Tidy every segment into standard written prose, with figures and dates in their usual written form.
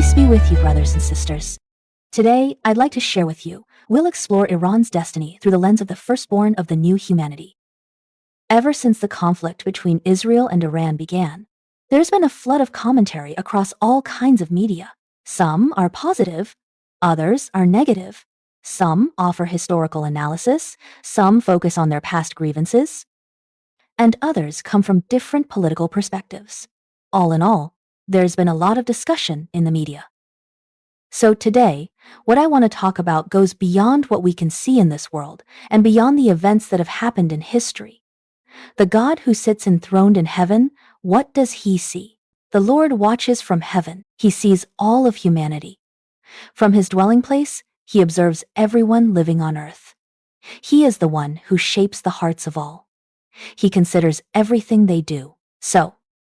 Peace be with you, brothers and sisters. Today, I'd like to share with you, we'll explore Iran's destiny through the lens of the firstborn of the new humanity. Ever since the conflict between Israel and Iran began, there's been a flood of commentary across all kinds of media. Some are positive, others are negative. Some offer historical analysis, some focus on their past grievances, and others come from different political perspectives. All in all, there's been a lot of discussion in the media. So today, what I want to talk about goes beyond what we can see in this world and beyond the events that have happened in history. The God who sits enthroned in heaven, what does he see? The Lord watches from heaven. He sees all of humanity. From his dwelling place, he observes everyone living on earth. He is the one who shapes the hearts of all. He considers everything they do. So,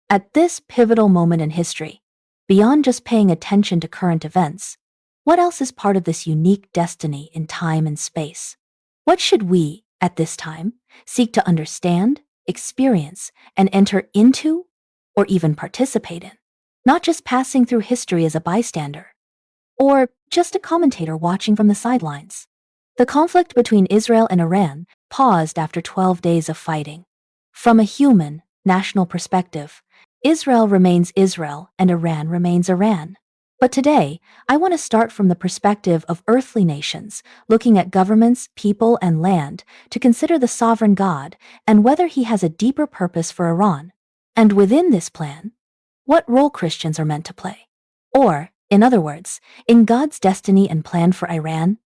at this pivotal moment in history, beyond just paying attention to current events, what else is part of this unique destiny in time and space? What should we, at this time, seek to understand, experience, and enter into, or even participate in? Not just passing through history as a bystander, or just a commentator watching from the sidelines. The conflict between Israel and Iran paused after 12 days of fighting. From a human, national perspective, Israel remains Israel and Iran remains Iran. But today, I want to start from the perspective of earthly nations, looking at governments, people, and land to consider the sovereign God and whether he has a deeper purpose for Iran. And within this plan, what role Christians are meant to play. Or, in other words, in God's destiny and plan for Iran,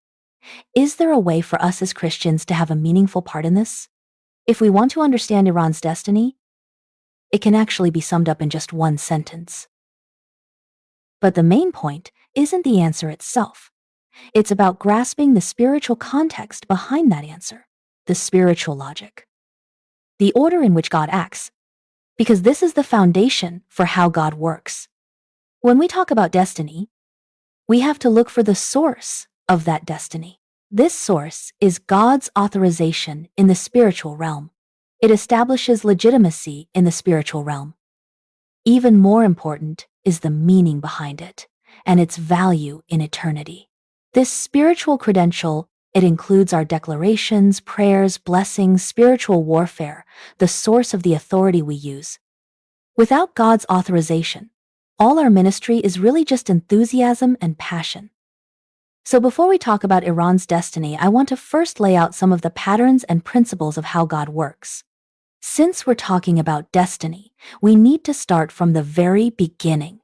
is there a way for us as Christians to have a meaningful part in this? If we want to understand Iran's destiny, it can actually be summed up in just one sentence. But the main point isn't the answer itself. It's about grasping the spiritual context behind that answer, the spiritual logic, the order in which God acts, because this is the foundation for how God works. When we talk about destiny, we have to look for the source of that destiny. This source is God's authorization in the spiritual realm. It establishes legitimacy in the spiritual realm. Even more important is the meaning behind it and its value in eternity. This spiritual credential, it includes our declarations, prayers, blessings, spiritual warfare, the source of the authority we use. Without God's authorization, all our ministry is really just enthusiasm and passion. So before we talk about Iran's destiny, I want to first lay out some of the patterns and principles of how God works. Since we're talking about destiny, we need to start from the very beginning.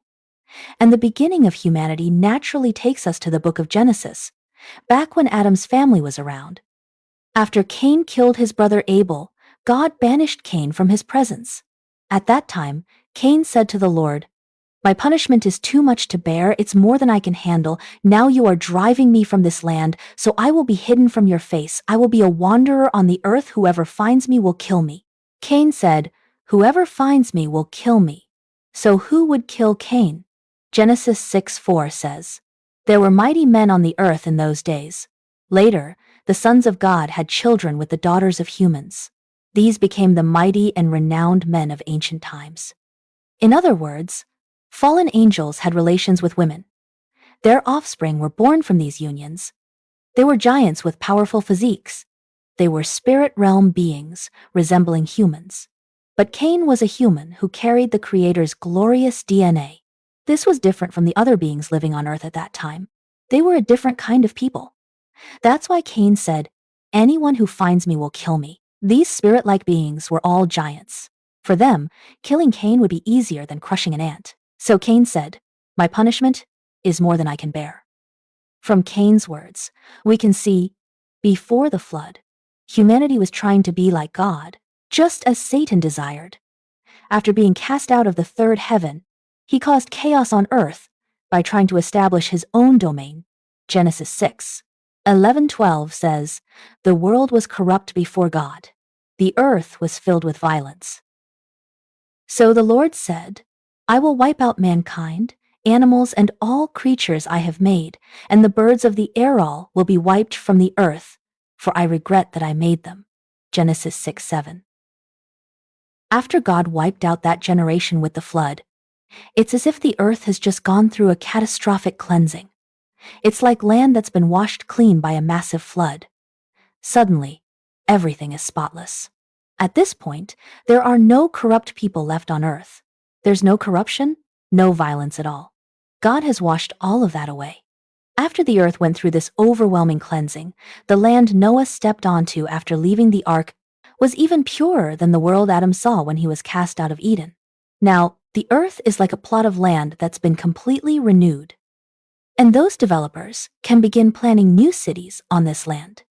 And the beginning of humanity naturally takes us to the book of Genesis, back when Adam's family was around. After Cain killed his brother Abel, God banished Cain from his presence. At that time, Cain said to the Lord, "My punishment is too much to bear, it's more than I can handle. Now you are driving me from this land, so I will be hidden from your face. I will be a wanderer on the earth. Whoever finds me will kill me." Cain said, "Whoever finds me will kill me." So who would kill Cain? Genesis 6:4 says, "There were mighty men on the earth in those days." Later, the sons of God had children with the daughters of humans. These became the mighty and renowned men of ancient times. In other words, fallen angels had relations with women. Their offspring were born from these unions. They were giants with powerful physiques. They were spirit realm beings, resembling humans. But Cain was a human who carried the Creator's glorious DNA. This was different from the other beings living on earth at that time. They were a different kind of people. That's why Cain said, "Anyone who finds me will kill me." These spirit-like beings were all giants. For them, killing Cain would be easier than crushing an ant. So Cain said, "My punishment is more than I can bear." From Cain's words, we can see, before the flood, humanity was trying to be like God, just as Satan desired. After being cast out of the third heaven, he caused chaos on earth by trying to establish his own domain. Genesis 6:11-12 says, "The world was corrupt before God. The earth was filled with violence. So the Lord said, I will wipe out mankind, animals, and all creatures I have made, and the birds of the air all will be wiped from the earth, for I regret that I made them." Genesis 6:7. After God wiped out that generation with the flood, It's as if the earth has just gone through a catastrophic cleansing. It's like land that's been washed clean by a massive flood. Suddenly, everything is spotless. At this point, there are no corrupt people left on earth. There's no corruption, no violence at all. God has washed all of that away. After the earth went through this overwhelming cleansing, the land Noah stepped onto after leaving the ark was even purer than the world Adam saw when he was cast out of Eden. Now, the earth is like a plot of land that's been completely renewed. And those developers can begin planning new cities on this land.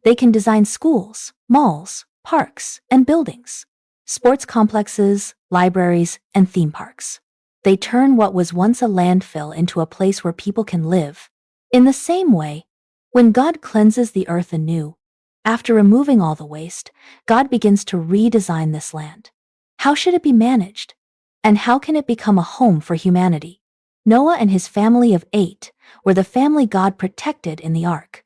They can design schools, malls, parks, and buildings, sports complexes, libraries, and theme parks. They turn what was once a landfill into a place where people can live. In the same way, when God cleanses the earth anew, after removing all the waste, God begins to redesign this land. How should it be managed? And how can it become a home for humanity? Noah and his family of 8 were the family God protected in the ark.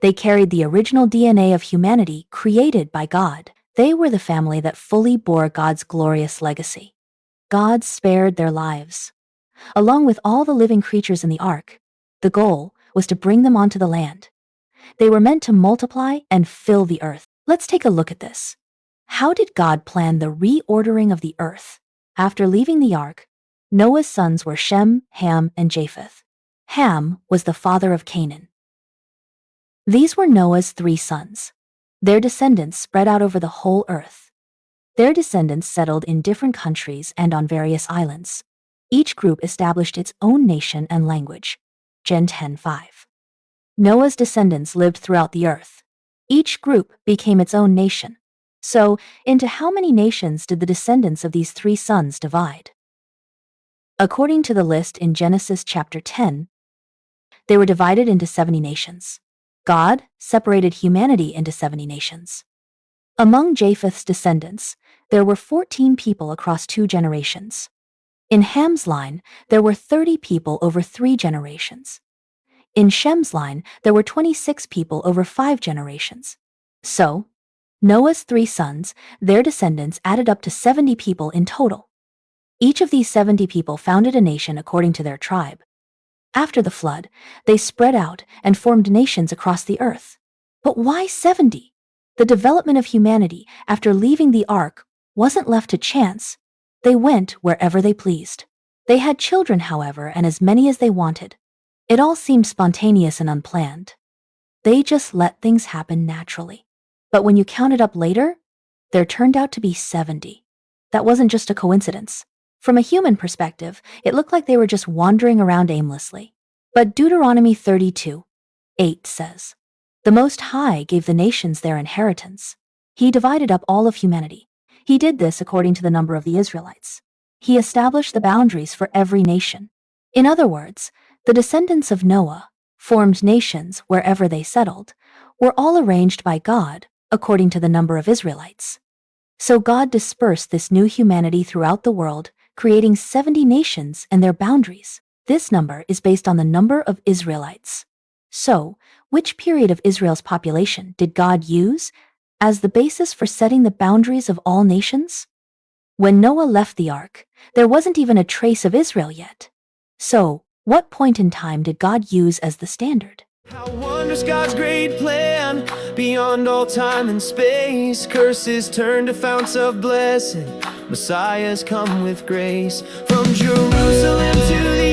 They carried the original DNA of humanity created by God. They were the family that fully bore God's glorious legacy. God spared their lives. Along with all the living creatures in the ark, the goal was to bring them onto the land. They were meant to multiply and fill the earth. Let's take a look at this. How did God plan the reordering of the earth? After leaving the ark, Noah's sons were Shem, Ham, and Japheth. Ham was the father of Canaan. These were Noah's 3 sons. Their descendants spread out over the whole earth. Their descendants settled in different countries and on various islands. Each group established its own nation and language. Gen 10:5. Noah's descendants lived throughout the earth. Each group became its own nation. So, into how many nations did the descendants of these 3 sons divide? According to the list in Genesis chapter 10, they were divided into 70 nations. God separated humanity into 70 nations. Among Japheth's descendants, there were 14 people across 2 generations. In Ham's line, there were 30 people over 3 generations. In Shem's line, there were 26 people over 5 generations. So, Noah's 3 sons, their descendants added up to 70 people in total. Each of these 70 people founded a nation according to their tribe. After the flood, they spread out and formed nations across the earth. But why 70? The development of humanity after leaving the ark wasn't left to chance. They went wherever they pleased. They had children, however, and as many as they wanted. It all seemed spontaneous and unplanned. They just let things happen naturally. But when you count it up later, there turned out to be 70. That wasn't just a coincidence. From a human perspective, it looked like they were just wandering around aimlessly. But Deuteronomy 32:8 says, "The Most High gave the nations their inheritance. He divided up all of humanity. He did this according to the number of the Israelites. He established the boundaries for every nation." In other words, the descendants of Noah formed nations wherever they settled, were all arranged by God according to the number of Israelites. So God dispersed this new humanity throughout the world, creating 70 nations and their boundaries. This number is based on the number of Israelites. So, which period of Israel's population did God use as the basis for setting the boundaries of all nations? When Noah left the ark, there wasn't even a trace of Israel yet. So, what point in time did God use as the standard? How wondrous God's great plan, beyond all time and space. Curses turn to founts of blessing, Messiahs come with grace. From Jerusalem to the